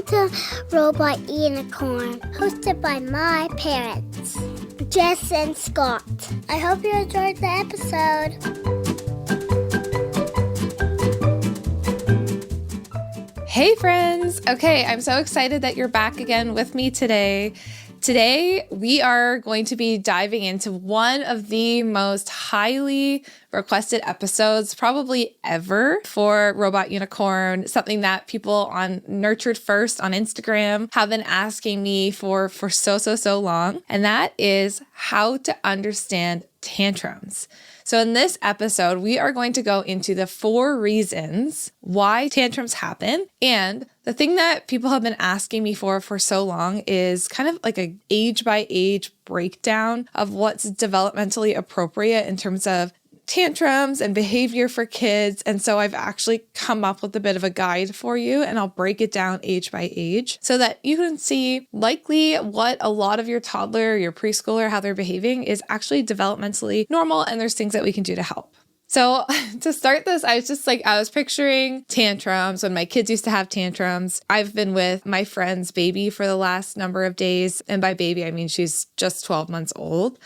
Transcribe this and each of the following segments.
Welcome to Robot Unicorn, hosted by my parents, Jess and Scott. I hope you enjoyed the episode. Hey friends! Okay, I'm so excited that you're back again with me today. Today, we are going to be diving into one of the most highly requested episodes probably ever for Robot Unicorn, something that people on Nurtured First on Instagram have been asking me for so long, and that is how to understand tantrums. So in this episode, we are going to go into the 4 reasons why tantrums happen. And the thing that people have been asking me for so long is kind of like a age by age breakdown of what's developmentally appropriate in terms of tantrums and behavior for kids. And so I've actually come up with a bit of a guide for you, and I'll break it down age by age so that you can see likely what a lot of your toddler, your preschooler, how they're behaving is actually developmentally normal. And there's things that we can do to help. So to start this, I was picturing tantrums when my kids used to have tantrums. I've been with my friend's baby for the last number of days. And by baby, I mean she's just 12 months old.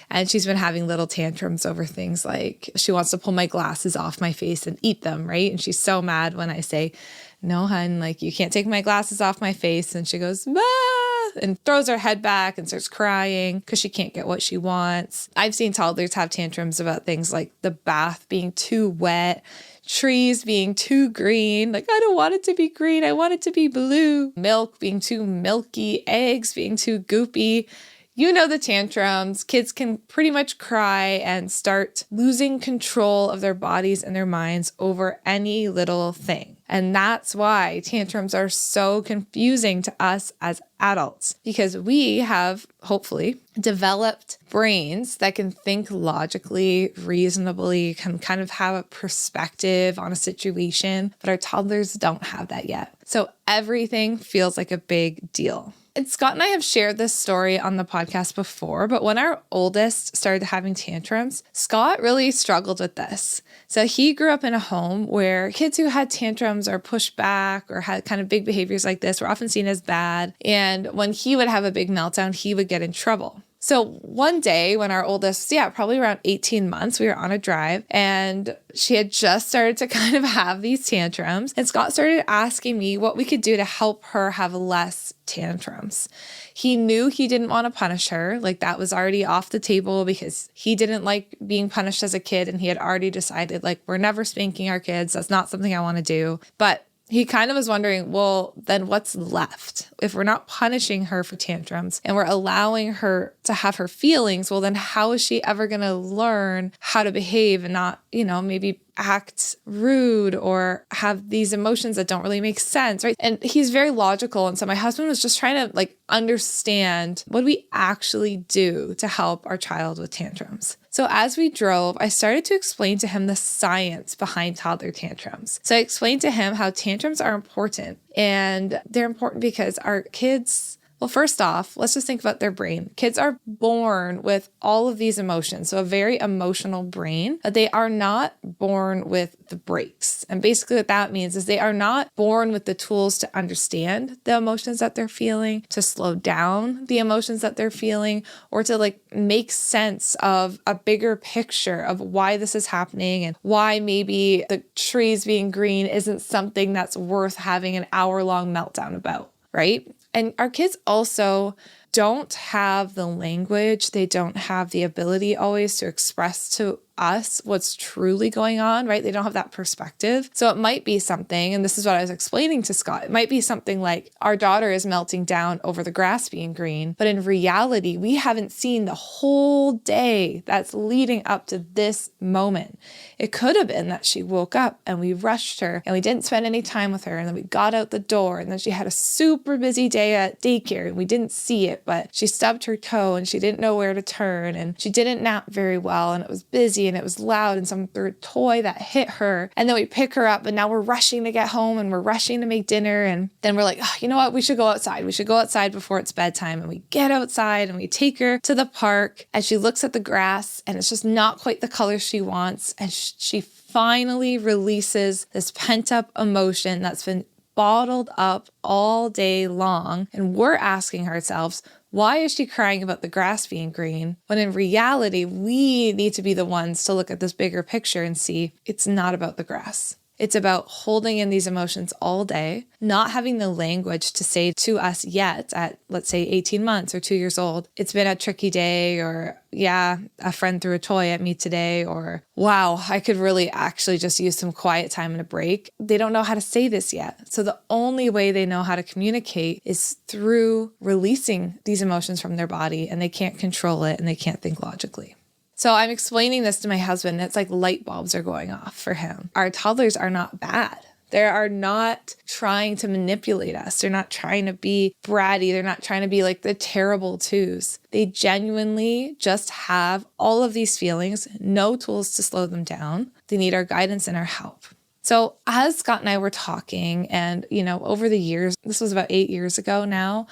And she's been having little tantrums over things like she wants to pull my glasses off my face and eat them, right? And she's so mad when I say, no, hun, like you can't take my glasses off my face. And she goes, ah, and throws her head back and starts crying because she can't get what she wants. I've seen toddlers have tantrums about things like the bath being too wet, trees being too green. Like, I don't want it to be green. I want it to be blue. Milk being too milky, eggs being too goopy. You know the tantrums. Kids can pretty much cry and start losing control of their bodies and their minds over any little thing. And that's why tantrums are so confusing to us as adults, because we have, hopefully, developed brains that can think logically, reasonably, can kind of have a perspective on a situation, but our toddlers don't have that yet. So everything feels like a big deal. And Scott and I have shared this story on the podcast before, but when our oldest started having tantrums, Scott really struggled with this. So he grew up in a home where kids who had tantrums or pushed back or had kind of big behaviors like this were often seen as bad. And when he would have a big meltdown, he would get in trouble. So one day when our oldest, probably around 18 months, we were on a drive and she had just started to kind of have these tantrums. And Scott started asking me what we could do to help her have less tantrums. He knew he didn't want to punish her. Like that was already off the table because he didn't like being punished as a kid. And he had already decided like, we're never spanking our kids. That's not something I want to do. But he kind of was wondering, well, then what's left? If we're not punishing her for tantrums and we're allowing her to have her feelings, well, then how is she ever going to learn how to behave and not, maybe act rude or have these emotions that don't really make sense, right? And he's very logical. And so my husband was just trying to understand what do we actually do to help our child with tantrums. So as we drove, I started to explain to him the science behind toddler tantrums. So I explained to him how tantrums are important, and they're important because our kids, well, first off, let's just think about their brain. Kids are born with all of these emotions, so a very emotional brain, but they are not born with the brakes. And basically what that means is they are not born with the tools to understand the emotions that they're feeling, to slow down the emotions that they're feeling, or to make sense of a bigger picture of why this is happening and why maybe the trees being green isn't something that's worth having an hour-long meltdown about, right? And our kids also don't have the language. They don't have the ability always to express to us what's truly going on, right? They don't have that perspective. So it might be something, and this is what I was explaining to Scott, it might be something like our daughter is melting down over the grass being green, but in reality, we haven't seen the whole day that's leading up to this moment. It could have been that she woke up and we rushed her and we didn't spend any time with her, and then we got out the door, and then she had a super busy day at daycare and we didn't see it, but she stubbed her toe and she didn't know where to turn, and she didn't nap very well, and it was busy and it was loud, and someone threw a toy that hit her, and then we pick her up and now we're rushing to get home and we're rushing to make dinner, and then we're like, oh, you know what, we should go outside. We should go outside before it's bedtime. And we get outside and we take her to the park, and she looks at the grass and it's just not quite the color she wants, and she finally releases this pent up emotion that's been bottled up all day long. And we're asking ourselves, why is she crying about the grass being green? When in reality, we need to be the ones to look at this bigger picture and see it's not about the grass. It's about holding in these emotions all day, not having the language to say to us yet at, let's say, 18 months or 2 years old, it's been a tricky day, or yeah, a friend threw a toy at me today, or wow, I could really actually just use some quiet time and a break. They don't know how to say this yet. So the only way they know how to communicate is through releasing these emotions from their body, and they can't control it and they can't think logically. So I'm explaining this to my husband, and it's like light bulbs are going off for him. Our toddlers are not bad. They are not trying to manipulate us. They're not trying to be bratty. They're not trying to be like the terrible twos. They genuinely just have all of these feelings, no tools to slow them down. They need our guidance and our help. So as Scott and I were talking, and over the years, this was about 8 years ago now,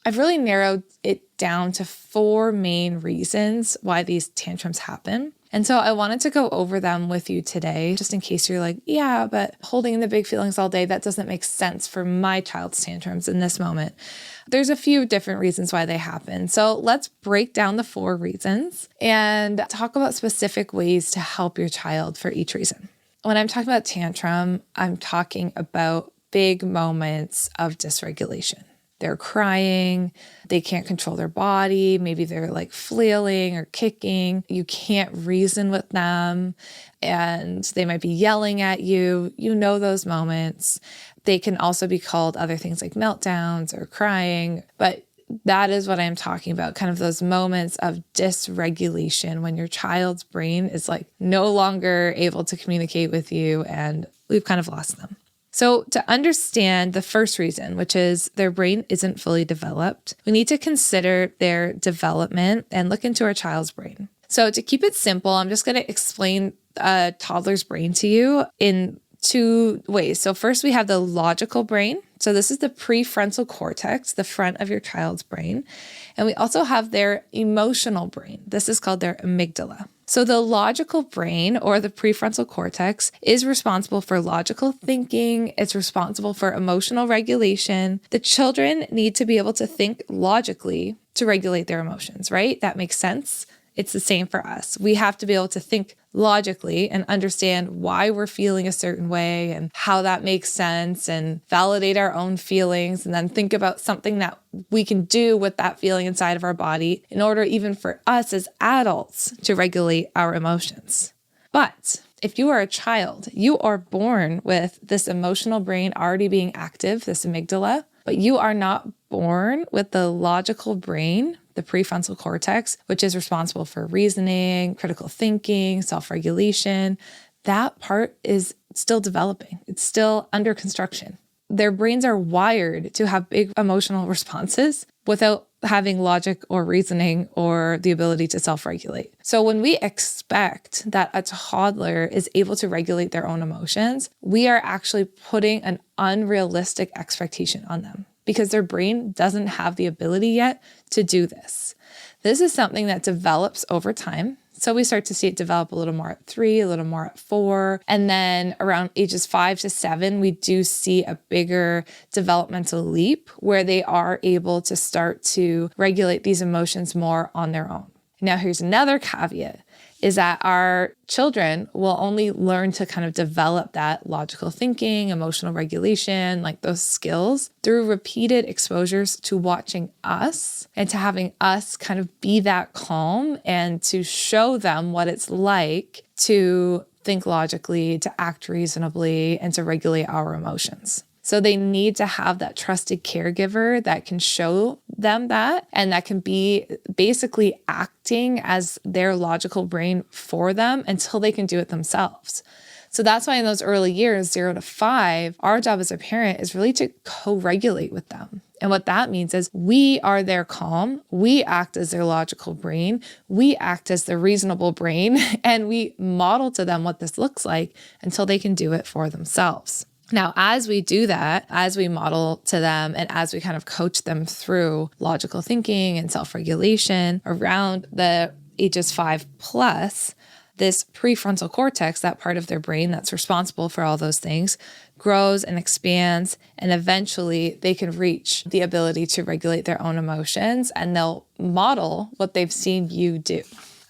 I've really narrowed it down to 4 main reasons why these tantrums happen. And so I wanted to go over them with you today, just in case you're like, yeah, but holding the big feelings all day, that doesn't make sense for my child's tantrums in this moment. There's a few different reasons why they happen. So let's break down the 4 reasons and talk about specific ways to help your child for each reason. When I'm talking about tantrum, I'm talking about big moments of dysregulation. They're crying, they can't control their body, maybe they're like flailing or kicking, you can't reason with them, and they might be yelling at you. You know those moments. They can also be called other things like meltdowns or crying, but that is what I'm talking about, kind of those moments of dysregulation when your child's brain is like no longer able to communicate with you and we've kind of lost them. So to understand the first reason, which is their brain isn't fully developed, we need to consider their development and look into our child's brain. So to keep it simple, I'm just going to explain a toddler's brain to you in 2 ways. So first we have the logical brain. So this is the prefrontal cortex, the front of your child's brain. And we also have their emotional brain. This is called their amygdala. So the logical brain, or the prefrontal cortex, is responsible for logical thinking. It's responsible for emotional regulation. The children need to be able to think logically to regulate their emotions, right? That makes sense. It's the same for us. We have to be able to think logically and understand why we're feeling a certain way and how that makes sense, and validate our own feelings, and then think about something that we can do with that feeling inside of our body in order even for us as adults to regulate our emotions. But if you are a child, you are born with this emotional brain already being active, this amygdala, but you are not born with the logical brain, the prefrontal cortex, which is responsible for reasoning, critical thinking, self-regulation. That part is still developing. It's still under construction. Their brains are wired to have big emotional responses without having logic or reasoning or the ability to self-regulate. So when we expect that a toddler is able to regulate their own emotions, we are actually putting an unrealistic expectation on them, because their brain doesn't have the ability yet to do this. This is something that develops over time. So we start to see it develop a little more at 3, a little more at 4. And then around ages 5 to 7, we do see a bigger developmental leap where they are able to start to regulate these emotions more on their own. Now, here's another caveat, is that our children will only learn to kind of develop that logical thinking, emotional regulation, like those skills, through repeated exposures to watching us and to having us kind of be that calm and to show them what it's like to think logically, to act reasonably, and to regulate our emotions. So they need to have that trusted caregiver that can show them that, and that can be basically acting as their logical brain for them until they can do it themselves. So that's why in those early years, 0 to 5, our job as a parent is really to co-regulate with them. And what that means is we are their calm, we act as their logical brain, we act as their reasonable brain, and we model to them what this looks like until they can do it for themselves. Now, as we do that, as we model to them and as we kind of coach them through logical thinking and self-regulation around the ages 5 plus, this prefrontal cortex, that part of their brain that's responsible for all those things, grows and expands, and eventually they can reach the ability to regulate their own emotions, and they'll model what they've seen you do.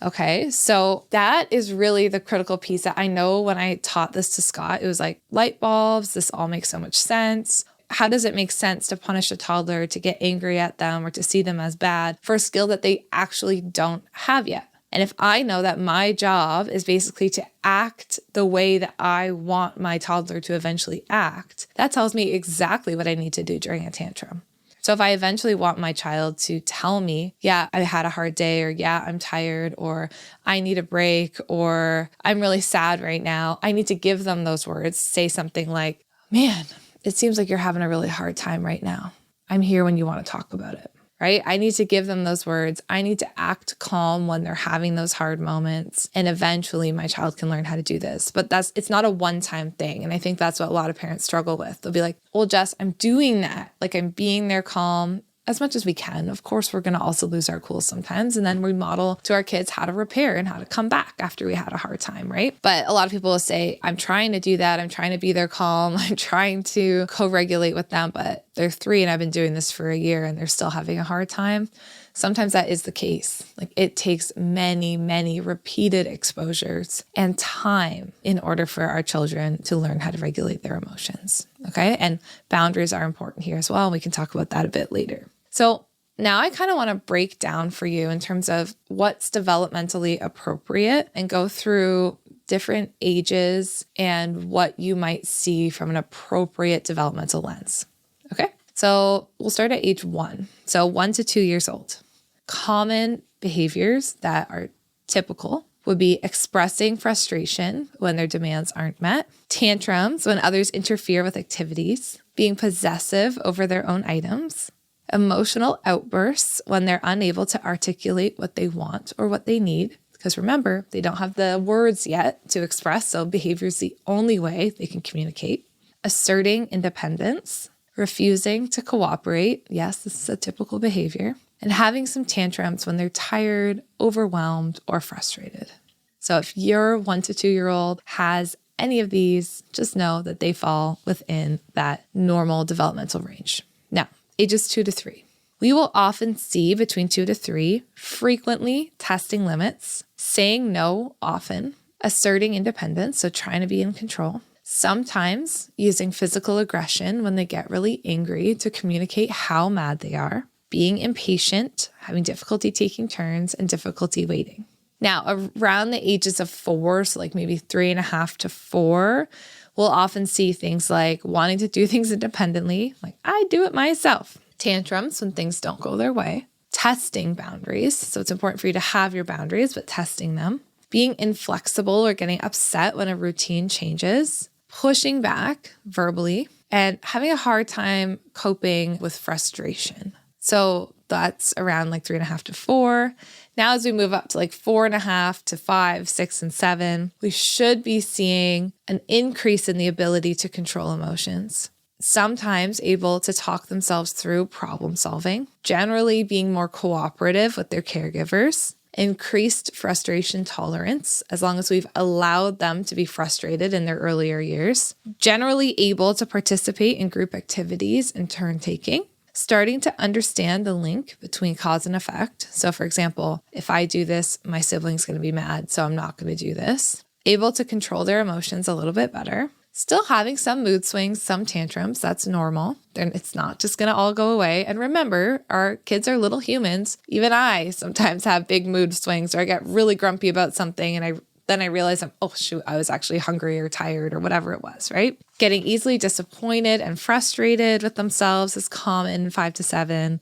Okay, so that is really the critical piece that I know when I taught this to Scott, it was like light bulbs, this all makes so much sense. How does it make sense to punish a toddler, to get angry at them, or to see them as bad for a skill that they actually don't have yet? And if I know that my job is basically to act the way that I want my toddler to eventually act, that tells me exactly what I need to do during a tantrum. So if I eventually want my child to tell me, yeah, I had a hard day, or yeah, I'm tired, or I need a break, or I'm really sad right now, I need to give them those words. Say something like, man, it seems like you're having a really hard time right now. I'm here when you want to talk about it, right? I need to give them those words. I need to act calm when they're having those hard moments. And eventually my child can learn how to do this. But it's not a one-time thing. And I think that's what a lot of parents struggle with. They'll be like, well, Jess, I'm doing that. Like, I'm being there calm as much as we can. Of course, we're going to also lose our cool sometimes. And then we model to our kids how to repair and how to come back after we had a hard time, right? But a lot of people will say, I'm trying to do that. I'm trying to be there calm. I'm trying to co-regulate with them, but they're 3 and I've been doing this for a year and they're still having a hard time. Sometimes that is the case. Like, it takes many, many repeated exposures and time in order for our children to learn how to regulate their emotions. Okay. And boundaries are important here as well. We can talk about that a bit later. So now I kind of want to break down for you in terms of what's developmentally appropriate and go through different ages and what you might see from an appropriate developmental lens. Okay. So we'll start at age 1. So 1 to 2 years old. Common behaviors that are typical would be expressing frustration when their demands aren't met, tantrums when others interfere with activities, being possessive over their own items, emotional outbursts when they're unable to articulate what they want or what they need. Because remember, they don't have the words yet to express, so behavior is the only way they can communicate. Asserting independence, refusing to cooperate. Yes, this is a typical behavior. And having some tantrums when they're tired, overwhelmed, or frustrated. So if your 1 to 2-year-old has any of these, just know that they fall within that normal developmental range. Now, ages 2 to 3. We will often see between 2 to 3 frequently testing limits, saying no often, asserting independence, so trying to be in control, sometimes using physical aggression when they get really angry to communicate how mad they are, being impatient, having difficulty taking turns, and difficulty waiting. Now, around the ages of 4, so like maybe 3.5 to 4, we'll often see things like wanting to do things independently, like I do it myself. Tantrums when things don't go their way. Testing boundaries. So it's important for you to have your boundaries, but testing them. Being inflexible or getting upset when a routine changes. Pushing back verbally. And having a hard time coping with frustration. So that's around like 3.5 to 4. Now, as we move up to like 4.5 to 5, 6, and 7, we should be seeing an increase in the ability to control emotions. Sometimes able to talk themselves through problem solving, generally being more cooperative with their caregivers, increased frustration tolerance, as long as we've allowed them to be frustrated in their earlier years, generally able to participate in group activities and turn taking, starting to understand the link between cause and effect. So for example, if I do this, my sibling's going to be mad, so I'm not going to do this. Able to control their emotions a little bit better. Still having some mood swings, some tantrums, that's normal. It's not just going to all go away. And remember, our kids are little humans. Even I sometimes have big mood swings, or I get really grumpy about something and then I realize I was actually hungry or tired or whatever it was, right? Getting easily disappointed and frustrated with themselves is common in 5 to 7.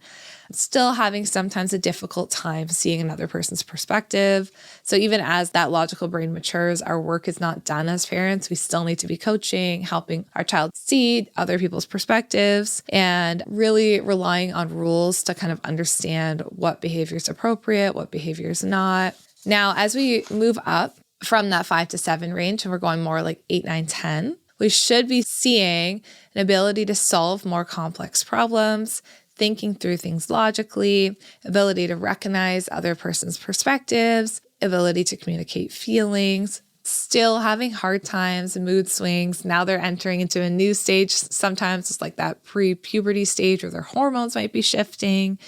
Still having sometimes a difficult time seeing another person's perspective. So even as that logical brain matures, our work is not done as parents. We still need to be coaching, helping our child see other people's perspectives, and really relying on rules to kind of understand what behavior is appropriate, what behavior is not. Now, as we move up from that 5 to 7 range, and we're going more like 8, 9, 10, we should be seeing an ability to solve more complex problems, thinking through things logically, ability to recognize other person's perspectives, ability to communicate feelings, still having hard times and mood swings. Now they're entering into a new stage. Sometimes it's like that pre-puberty stage where their hormones might be shifting.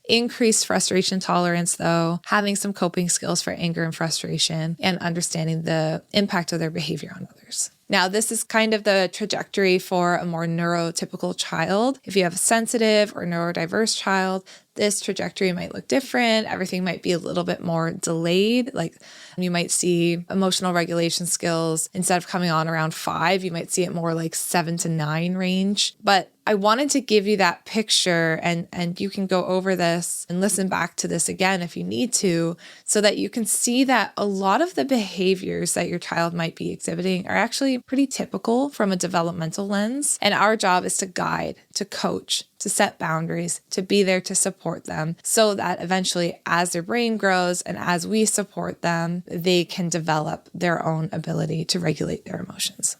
Increased frustration tolerance, though, having some coping skills for anger and frustration, and understanding the impact of their behavior on others. Now, this is kind of the trajectory for a more neurotypical child. If you have a sensitive or neurodiverse child, this trajectory might look different. Everything might be a little bit more delayed. Like you might see emotional regulation skills, instead of coming on around 5, you might see it more like 7 to 9 range. But I wanted to give you that picture, and you can go over this and listen back to this again if you need to, so that you can see that a lot of the behaviors that your child might be exhibiting are actually pretty typical from a developmental lens. And our job is to guide, to coach, to set boundaries, to be there to support them, so that eventually as their brain grows and as we support them, they can develop their own ability to regulate their emotions.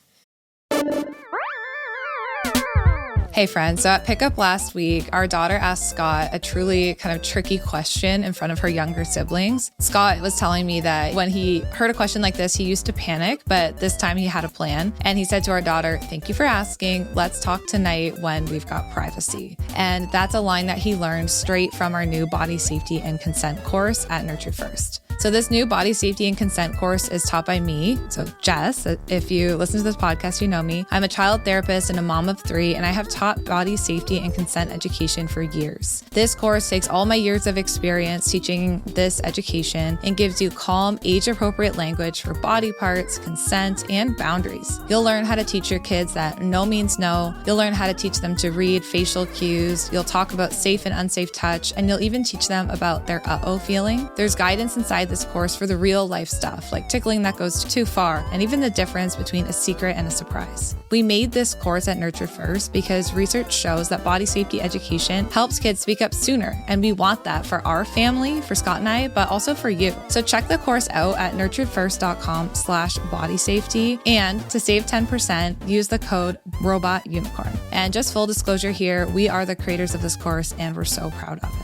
Hey friends, so at pickup last week, our daughter asked Scott a truly kind of tricky question in front of her younger siblings. Scott was telling me that when he heard a question like this, he used to panic, but this time he had a plan. And he said to our daughter, "Thank you for asking. Let's talk tonight when we've got privacy." And that's a line that he learned straight from our new body safety and consent course at Nurture First. So this new body safety and consent course is taught by me. So Jess, if you listen to this podcast, you know me. I'm a child therapist and a mom of 3, and I have taught body safety and consent education for years. This course takes all my years of experience teaching this education and gives you calm, age-appropriate language for body parts, consent, and boundaries. You'll learn how to teach your kids that no means no. You'll learn how to teach them to read facial cues. You'll talk about safe and unsafe touch, and you'll even teach them about their uh-oh feeling. There's guidance inside this course for the real life stuff, like tickling that goes too far, and even the difference between a secret and a surprise. We made this course at Nurture First because research shows that body safety education helps kids speak up sooner, and we want that for our family, for Scott and I, but also for you. So check the course out at nurturedfirst.com/bodysafety, and to save 10%, use the code ROBOTUNICORN. And just full disclosure here, we are the creators of this course, and we're so proud of it.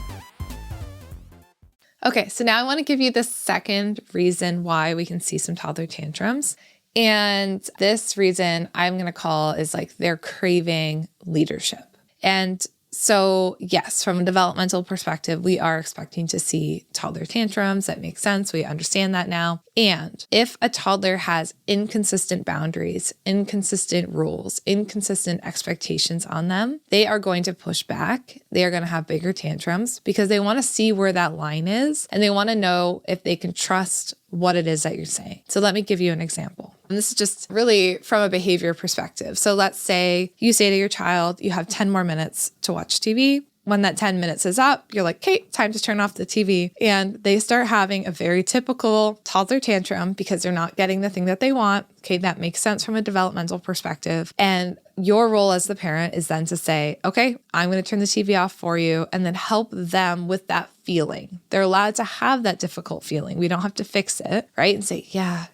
Okay, so now I want to give you the second reason why we can see some toddler tantrums. And this reason I'm going to call is like they're craving leadership. And so yes, from a developmental perspective, we are expecting to see toddler tantrums. That makes sense. We understand that now. And if a toddler has inconsistent boundaries, inconsistent rules, inconsistent expectations on them, they are going to push back. They are going to have bigger tantrums because they want to see where that line is, and they want to know if they can trust what it is that you're saying. So let me give you an example. And this is just really from a behavior perspective. So let's say you say to your child, you have 10 more minutes to watch TV. When that 10 minutes is up, you're like, okay, time to turn off the TV. And they start having a very typical toddler tantrum because they're not getting the thing that they want. Okay, that makes sense from a developmental perspective. And your role as the parent is then to say, okay, I'm going to turn the TV off for you, and then help them with that feeling. They're allowed to have that difficult feeling. We don't have to fix it, right? And say, yeah,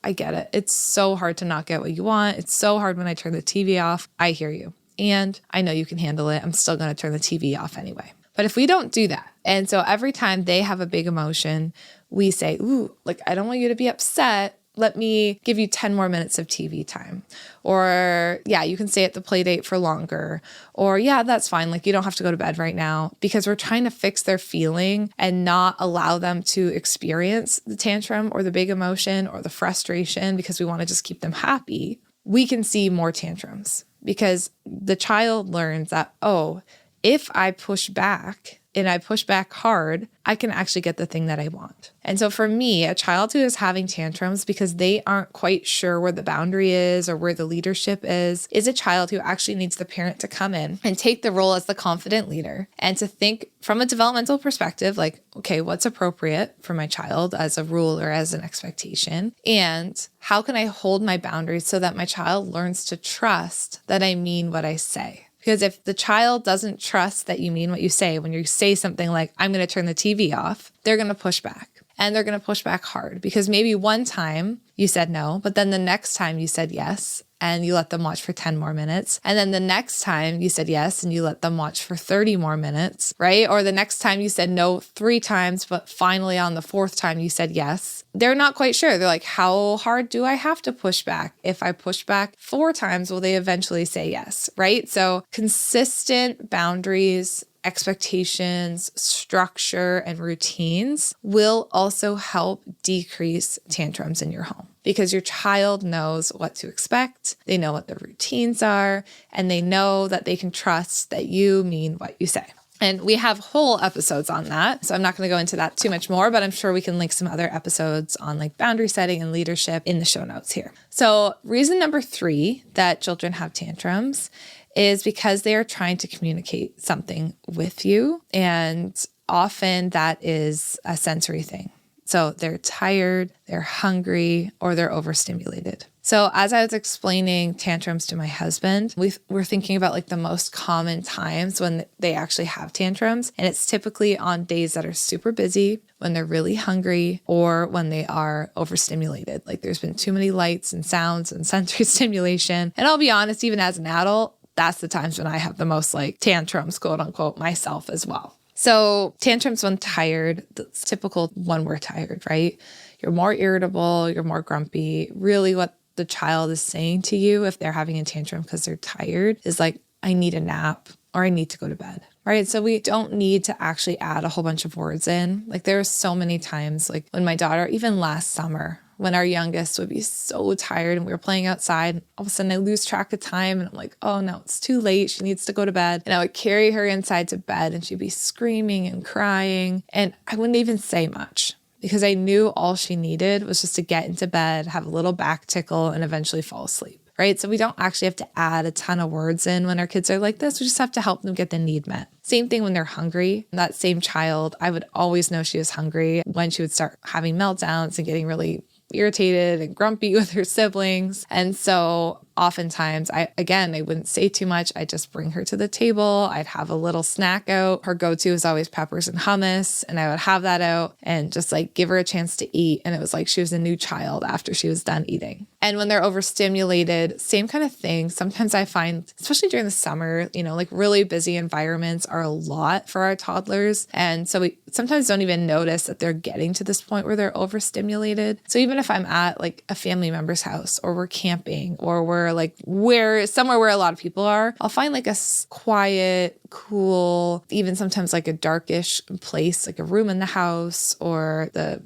I get it. It's so hard to not get what you want. It's so hard when I turn the TV off. I hear you. And I know you can handle it. I'm still going to turn the TV off anyway. But if we don't do that, and so every time they have a big emotion, we say, ooh, like, I don't want you to be upset. Let me give you 10 more minutes of TV time. Or yeah, you can stay at the play date for longer. Or yeah, that's fine. Like, you don't have to go to bed right now, because we're trying to fix their feeling and not allow them to experience the tantrum or the big emotion or the frustration, because we want to just keep them happy. We can see more tantrums because the child learns that, oh, if I push back and I push back hard, I can actually get the thing that I want. And so for me, a child who is having tantrums because they aren't quite sure where the boundary is or where the leadership is a child who actually needs the parent to come in and take the role as the confident leader and to think from a developmental perspective, like, okay, what's appropriate for my child as a rule or as an expectation? And how can I hold my boundaries so that my child learns to trust that I mean what I say? Because if the child doesn't trust that you mean what you say, when you say something like, I'm going to turn the TV off, they're going to push back. And they're going to push back hard because maybe one time you said no, but then the next time you said yes. and you let them watch for 10 more minutes. And then the next time you said yes and you let them watch for 30 more minutes, right? Or the next time you said no 3 times, but finally on the 4th time you said yes. They're not quite sure. They're like, how hard do I have to push back? If I push back 4 times, will they eventually say yes, right? So consistent boundaries, expectations, structure, and routines will also help decrease tantrums in your home because your child knows what to expect. They know what the routines are, and they know that they can trust that you mean what you say. And we have whole episodes on that. So I'm not going to go into that too much more, but I'm sure we can link some other episodes on like boundary setting and leadership in the show notes here. So reason number 3 that children have tantrums is because they are trying to communicate something with you. And often that is a sensory thing. So they're tired, they're hungry, or they're overstimulated. So as I was explaining tantrums to my husband, we're thinking about like the most common times when they actually have tantrums. And it's typically on days that are super busy, when they're really hungry, or when they are overstimulated. Like there's been too many lights and sounds and sensory stimulation. And I'll be honest, even as an adult, that's the times when I have the most like tantrums, quote unquote, myself as well. So tantrums when tired, that's typical when we're tired, right? You're more irritable, you're more grumpy. Really what the child is saying to you if they're having a tantrum because they're tired is like, I need a nap or I need to go to bed, right? So we don't need to actually add a whole bunch of words in. Like there are so many times, like when my daughter, even last summer, when our youngest would be so tired and we were playing outside, all of a sudden I lose track of time and I'm like, oh no, it's too late. She needs to go to bed. And I would carry her inside to bed and she'd be screaming and crying. And I wouldn't even say much because I knew all she needed was just to get into bed, have a little back tickle, and eventually fall asleep. Right? So we don't actually have to add a ton of words in when our kids are like this. We just have to help them get the need met. Same thing when they're hungry. That same child, I would always know she was hungry when she would start having meltdowns and getting really irritated and grumpy with her siblings. And so oftentimes I wouldn't say too much. I'd just bring her to the table. I'd have a little snack out. Her go-to is always peppers and hummus. And I would have that out and just like give her a chance to eat. And it was like she was a new child after she was done eating. And when they're overstimulated, same kind of thing. Sometimes I find, especially during the summer, like really busy environments are a lot for our toddlers. And so we sometimes don't even notice that they're getting to this point where they're overstimulated. So even if I'm at like a family member's house or we're camping or we're like somewhere where a lot of people are, I'll find like a quiet, cool, even sometimes like a darkish place, like a room in the house or the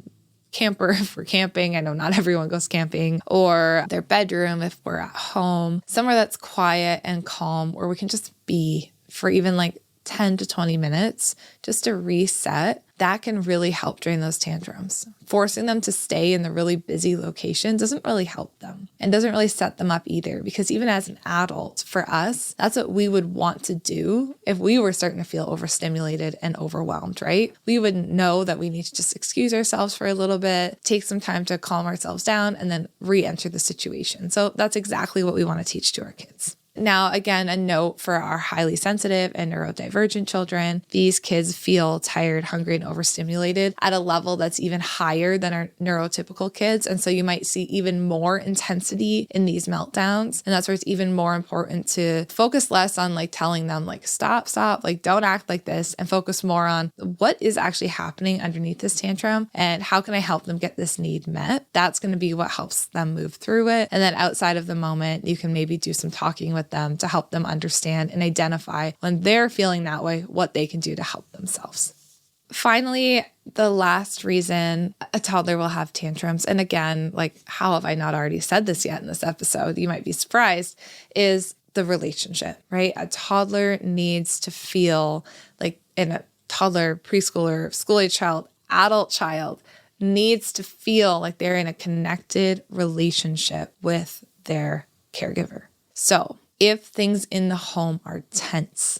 camper if we're camping. I know not everyone goes camping, or their bedroom if we're at home, somewhere that's quiet and calm where we can just be for even like 10 to 20 minutes just to reset. That can really help during those tantrums. Forcing them to stay in the really busy location doesn't really help them and doesn't really set them up either, because even as an adult, for us, that's what we would want to do if we were starting to feel overstimulated and overwhelmed, right? We would know that we need to just excuse ourselves for a little bit, take some time to calm ourselves down, and then re-enter the situation. So that's exactly what we want to teach to our kids. Now, again, a note for our highly sensitive and neurodivergent children. These kids feel tired, hungry, and overstimulated at a level that's even higher than our neurotypical kids. And so you might see even more intensity in these meltdowns. And that's where it's even more important to focus less on like telling them like, stop, like don't act like this, and focus more on what is actually happening underneath this tantrum and how can I help them get this need met. That's going to be what helps them move through it. And then outside of the moment, you can maybe do some talking with them to help them understand and identify when they're feeling that way, what they can do to help themselves. Finally, the last reason a toddler will have tantrums, and again, like how have I not already said this yet in this episode? You might be surprised, is the relationship, right? A toddler needs to feel like, in a toddler, preschooler, school-age child, adult child needs to feel like they're in a connected relationship with their caregiver. So if things in the home are tense,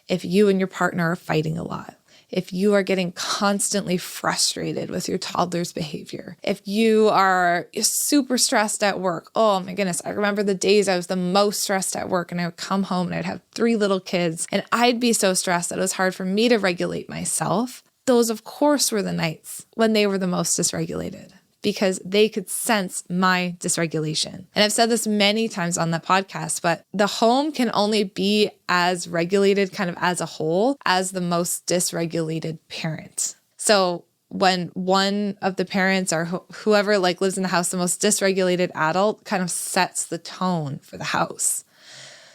if you and your partner are fighting a lot, if you are getting constantly frustrated with your toddler's behavior, if you are super stressed at work, oh my goodness, I remember the days I was the most stressed at work and I would come home and I'd have 3 little kids and I'd be so stressed that it was hard for me to regulate myself. Those, of course, were the nights when they were the most dysregulated. because they could sense my dysregulation. And I've said this many times on the podcast, but the home can only be as regulated kind of as a whole as the most dysregulated parent. So when one of the parents or whoever like lives in the house, the most dysregulated adult kind of sets the tone for the house.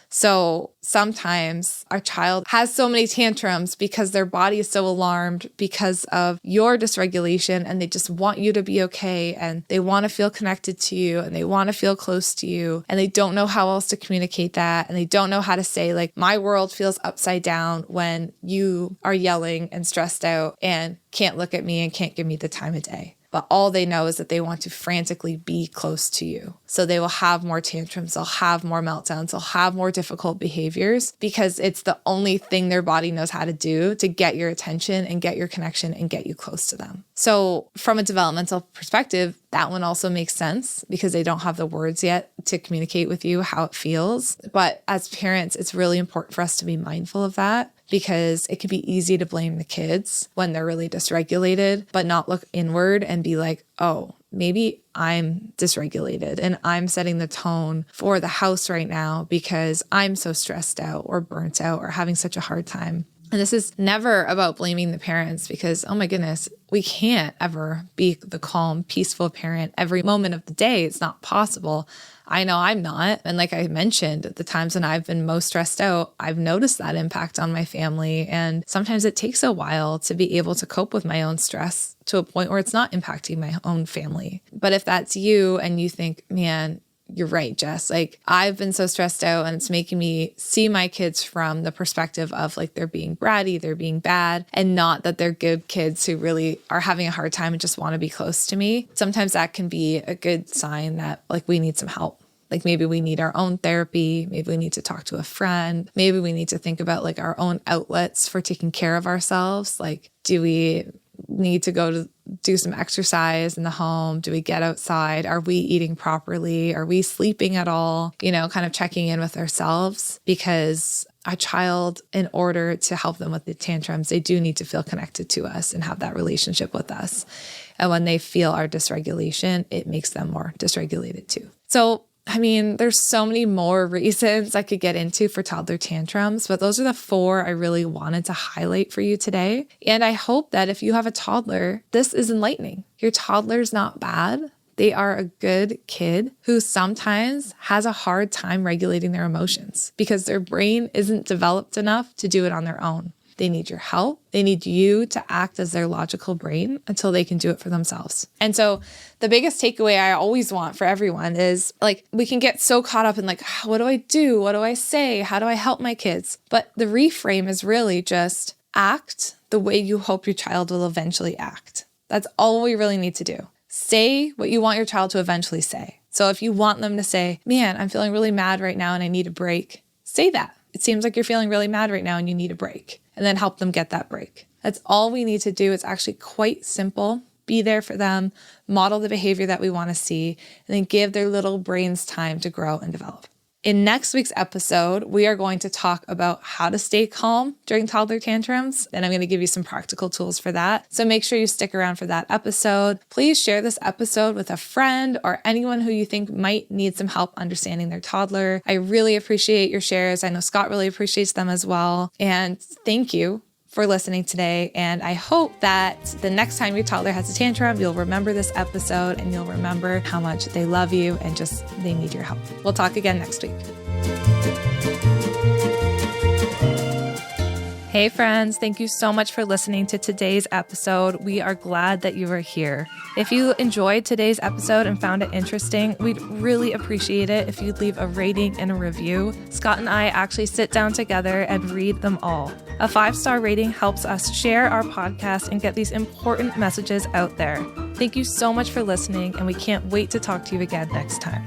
So sometimes our child has so many tantrums because their body is so alarmed because of your dysregulation, and they just want you to be okay, and they want to feel connected to you, and they want to feel close to you, and they don't know how else to communicate that, and they don't know how to say, like, my world feels upside down when you are yelling and stressed out and can't look at me and can't give me the time of day. But all they know is that they want to frantically be close to you. So they will have more tantrums, they'll have more meltdowns, they'll have more difficult behaviors because it's the only thing their body knows how to do to get your attention and get your connection and get you close to them. So from a developmental perspective, that one also makes sense because they don't have the words yet to communicate with you how it feels. But as parents, it's really important for us to be mindful of that, because it can be easy to blame the kids when they're really dysregulated, but not look inward and be like, oh, maybe I'm dysregulated and I'm setting the tone for the house right now because I'm so stressed out or burnt out or having such a hard time. And this is never about blaming the parents because, oh my goodness, we can't ever be the calm, peaceful parent every moment of the day. It's not possible. I know I'm not. And like I mentioned, the times when I've been most stressed out, I've noticed that impact on my family. And sometimes it takes a while to be able to cope with my own stress to a point where it's not impacting my own family. But if that's you and you think, man, you're right, Jess. Like, I've been so stressed out and it's making me see my kids from the perspective of like they're being bratty, they're being bad, and not that they're good kids who really are having a hard time and just want to be close to me. Sometimes that can be a good sign that like we need some help. Like maybe we need our own therapy. Maybe we need to talk to a friend. Maybe we need to think about like our own outlets for taking care of ourselves. Like, do we need to go to do some exercise in the home? Do we get outside? Are we eating properly? Are we sleeping at all? You know, kind of checking in with ourselves, because a child, in order to help them with the tantrums, they do need to feel connected to us and have that relationship with us. And when they feel our dysregulation, it makes them more dysregulated too. So I mean, there's so many more reasons I could get into for toddler tantrums, but those are the 4 I really wanted to highlight for you today. And I hope that if you have a toddler, this is enlightening. Your toddler's not bad. They are a good kid who sometimes has a hard time regulating their emotions because their brain isn't developed enough to do it on their own. They need your help. They need you to act as their logical brain until they can do it for themselves. And so the biggest takeaway I always want for everyone is like, we can get so caught up in like, what do I do? What do I say? How do I help my kids? But the reframe is really just act the way you hope your child will eventually act. That's all we really need to do. Say what you want your child to eventually say. So if you want them to say, man, I'm feeling really mad right now and I need a break, say that. It seems like you're feeling really mad right now and you need a break. And then help them get that break. That's all we need to do. It's actually quite simple. Be there for them, model the behavior that we want to see, and then give their little brains time to grow and develop. In next week's episode, we are going to talk about how to stay calm during toddler tantrums, and I'm going to give you some practical tools for that. So make sure you stick around for that episode. Please share this episode with a friend or anyone who you think might need some help understanding their toddler. I really appreciate your shares. I know Scott really appreciates them as well. And thank you for listening today. And I hope that the next time your toddler has a tantrum, you'll remember this episode and you'll remember how much they love you and just they need your help. We'll talk again next week. Hey friends, thank you so much for listening to today's episode. We are glad that you are here. If you enjoyed today's episode and found it interesting, we'd really appreciate it if you'd leave a rating and a review. Scott and I actually sit down together and read them all. A 5-star rating helps us share our podcast and get these important messages out there. Thank you so much for listening, and we can't wait to talk to you again next time.